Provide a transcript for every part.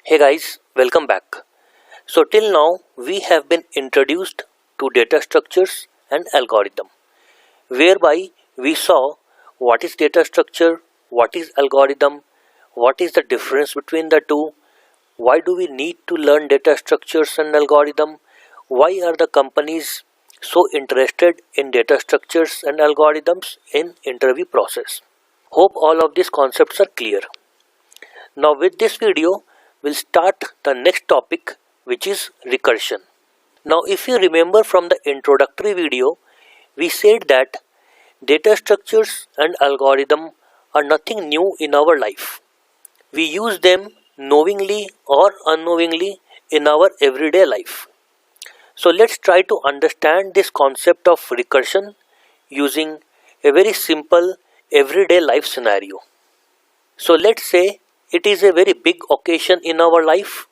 Hey guys, welcome back. So till now we have been introduced to data structures and algorithm, whereby we saw what is data structure, what is algorithm, what is the difference between the two, why do we need to learn data structures and algorithm, why are the companies so interested in data structures and algorithms in interview process. Hope all of these concepts are clear. Now with this video, we'll start the next topic, which is recursion. Now if you remember from the introductory video, we said that data structures and algorithm are nothing new in our life. We use them knowingly or unknowingly in our everyday life. So let's try to understand this concept of recursion using a very simple everyday life scenario. So let's say it is a very big occasion in our life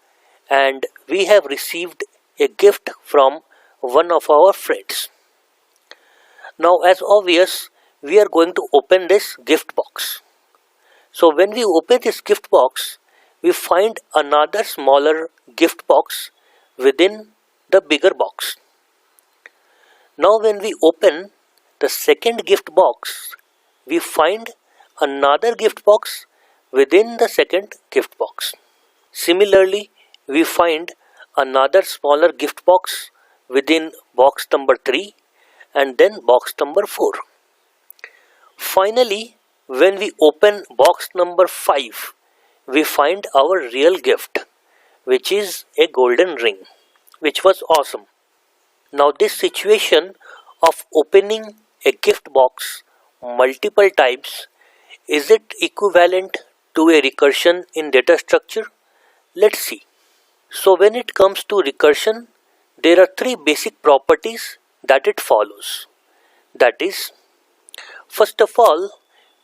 and we have received a gift from one of our friends. Now as obvious, we are going to open this gift box. So when we open this gift box, we find another smaller gift box within the bigger box. Now when we open the second gift box, we find another gift box within the second gift box. Similarly, we find another smaller gift box within box number 3 and then box number 4. Finally, when we open box number 5, we find our real gift, which is a golden ring, which was awesome. Now this situation of opening a gift box multiple times, is it equivalent to a recursion in data structure? Let's see. So when it comes to recursion, there are three basic properties that it follows. That is, first of all,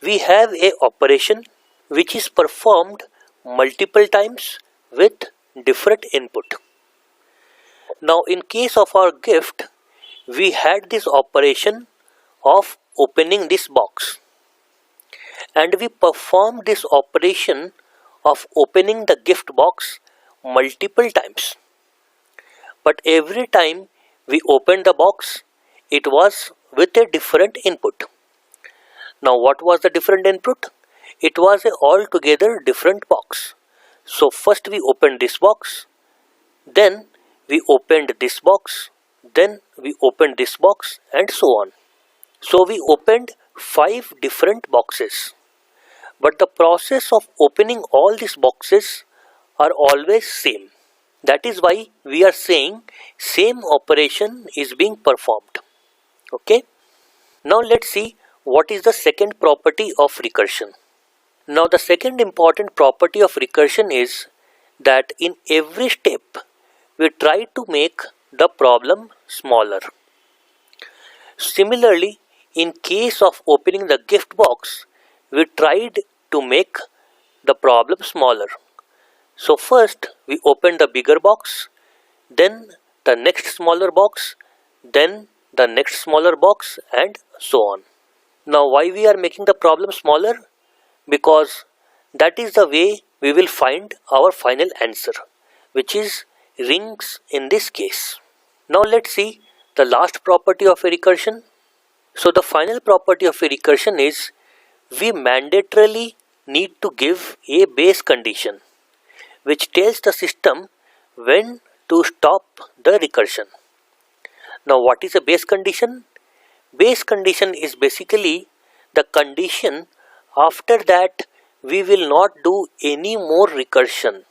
we have a operation which is performed multiple times with different input. Now in case of our gift, we had this operation of opening this box, and we perform this operation of opening the gift box multiple times. But every time we opened the box, it was with a different input. Now what was the different input? It was a altogether different box. So first we opened this box, then we opened this box, then we opened this box, and so on. So we opened 5 different boxes. But the process of opening all these boxes are always same. That is why we are saying same operation is being performed. Okay. Now let's see what is the second property of recursion. Now the second important property of recursion is that in every step we try to make the problem smaller. Similarly, in case of opening the gift box, we tried to make the problem smaller. So first we opened the bigger box, then the next smaller box, then the next smaller box, and so on. Now why we are making the problem smaller? Because that is the way we will find our final answer, which is rings in this case. Now let's see the last property of a recursion. So the final property of a recursion is we mandatorily need to give a base condition which tells the system when to stop the recursion. Now what is a base condition? Base condition is basically the condition after that we will not do any more recursion.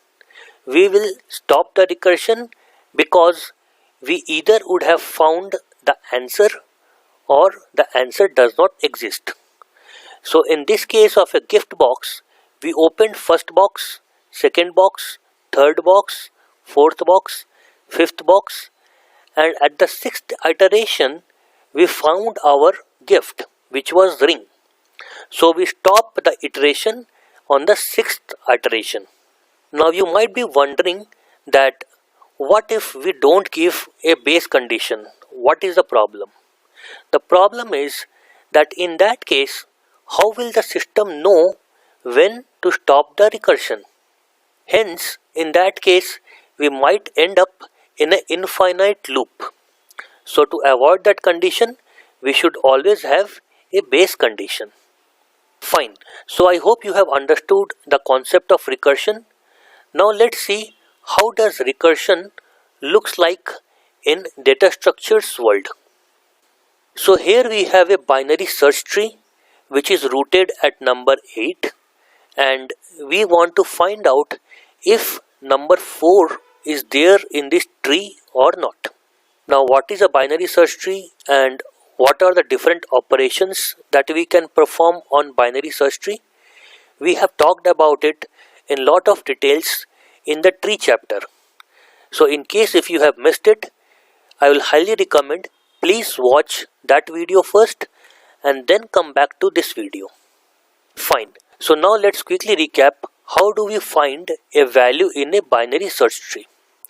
We will stop the recursion because we either would have found the answer or the answer does not exist. So in this case of a gift box, we opened first box, second box, third box, fourth box, fifth box, and at the 6th iteration we found our gift, which was ring. So we stop the iteration on the 6th iteration. Now you might be wondering that what if we don't give a base condition? What is the problem? The problem is that in that case, how will the system know when to stop the recursion? Hence, In that case, we might end up in an infinite loop. So to avoid that condition, we should always have a base condition. Fine. So I hope you have understood the concept of recursion. Now let's see how does recursion looks like in data structures world. So here we have a binary search tree which is rooted at number 8, and we want to find out if number 4 is there in this tree or not. Now what is a binary search tree and what are the different operations that we can perform on binary search tree? We have talked about it in lot of details in the tree chapter. So in case if you have missed it, I will highly recommend please watch that video first and then come back to this video. Fine. So now let's quickly recap how do we find a value in a binary search tree.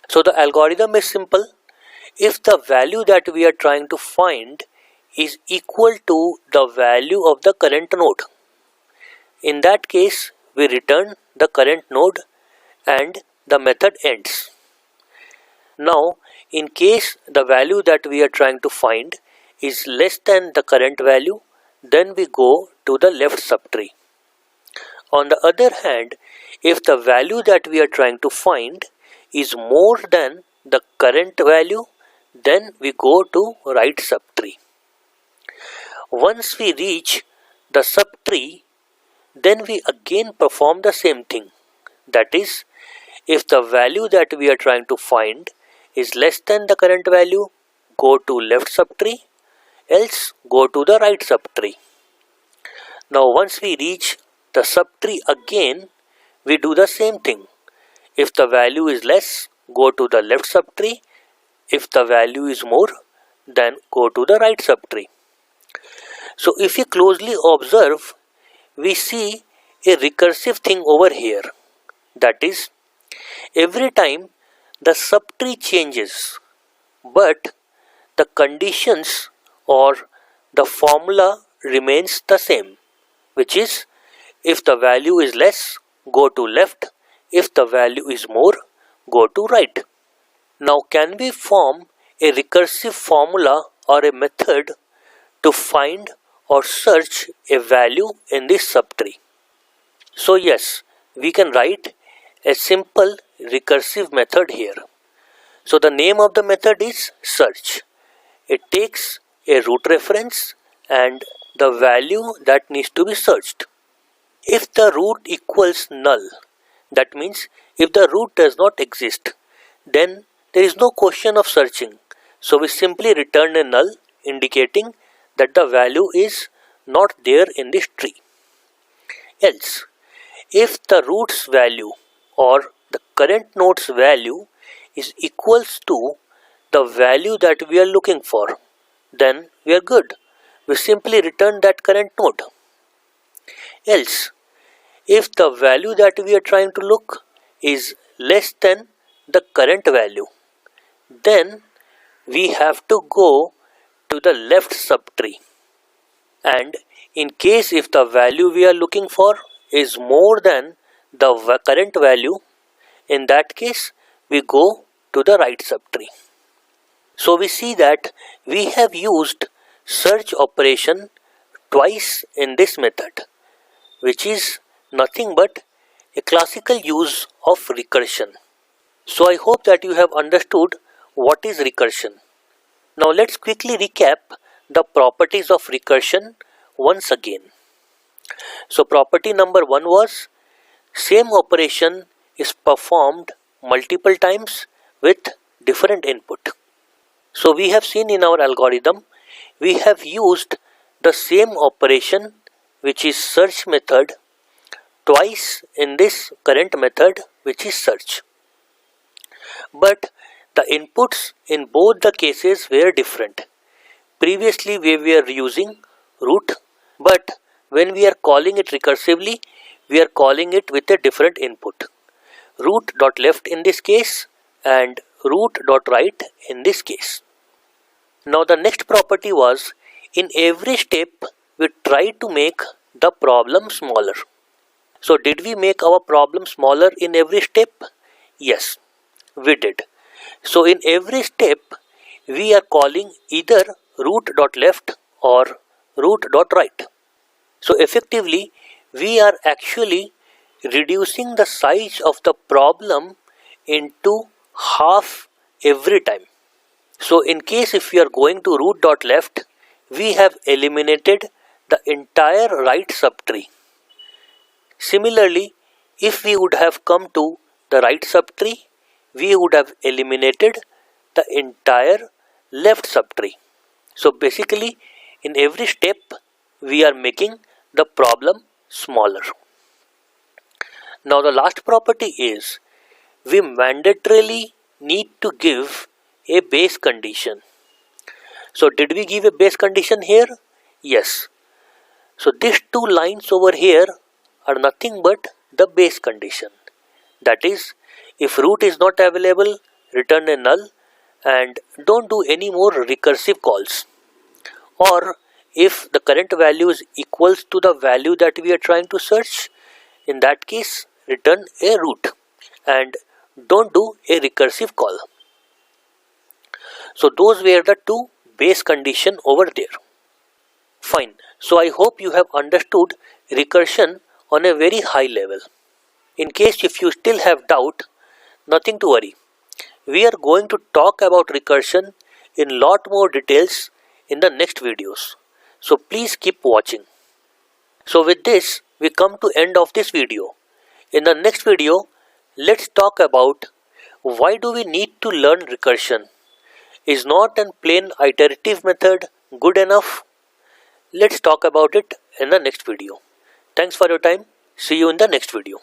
So the algorithm is simple. If the value that we are trying to find is equal to the value of the current node, in that case we return the current node and the method ends. Now in case the value that we are trying to find is less than the current value, then we go to the left subtree. On the other hand, if the value that we are trying to find is more than the current value, then we go to right subtree. Once we reach the subtree, then we again perform the same thing. That is, if the value that we are trying to find is less than the current value, go to left subtree, else go to the right subtree. Now once we reach the subtree again, we do the same thing. If the value is less, go to the left subtree. If the value is more, then go to the right subtree. So if you closely observe, we see a recursive thing over here. That is, every time the subtree changes, but the conditions or the formula remains the same, which is if the value is less, go to left. If the value is more, go to right. Now can we form a recursive formula or a method to find or search a value in this subtree? So yes, we can write a simple recursive method here. So the name of the method is search. It takes a root reference and the value that needs to be searched. If the root equals null, that means if the root does not exist, then there is no question of searching. So we simply return a null indicating that the value is not there in this tree. Else, if the root's value or the current node's value is equals to the value that we are looking for, then we are good. We simply return that current node. Else, if the value that we are trying to look is less than the current value, then we have to go to the left subtree. And in case if the value we are looking for is more than the current value, in that case we go to the right subtree. So we see that we have used search operation twice in this method, which is nothing but a classical use of recursion. So I hope that you have understood what is recursion. Now let's quickly recap the properties of recursion once again. So property number 1 was same operation is performed multiple times with different input. So we have seen in our algorithm, we have used the same operation, which is search method, twice in this current method, which is search. But the inputs in both the cases were different. Previously we were using root, but when we are calling it recursively, we are calling it with a different input. Root.left in this case and root.right in this case. Now the next property was, in every step we try to make the problem smaller. So did we make our problem smaller in every step? Yes, we did. So in every step, we are calling either root.left or root.right. So effectively, we are actually reducing the size of the problem into half every time. So in case if we are going to root.left, we have eliminated the entire right subtree. Similarly, if we would have come to the right subtree, we would have eliminated the entire left subtree. So basically, in every step, we are making the problem smaller. Now the last property is we mandatorily need to give a base condition. So did we give a base condition here? Yes. So these two lines over here are nothing but the base condition. That is, if root is not available, return a null and don't do any more recursive calls. Or if the current value is equals to the value that we are trying to search, in that case return a root and don't do a recursive call. So those were the two base condition over there. Fine. So I hope you have understood recursion on a very high level. In case if you still have doubt, nothing to worry. We are going to talk about recursion in lot more details in the next videos. So please keep watching. So with this, we come to end of this video. In the next video, let's talk about why do we need to learn recursion? Is not a plain iterative method good enough? Let's talk about it in the next video. Thanks for your time. See you in the next video.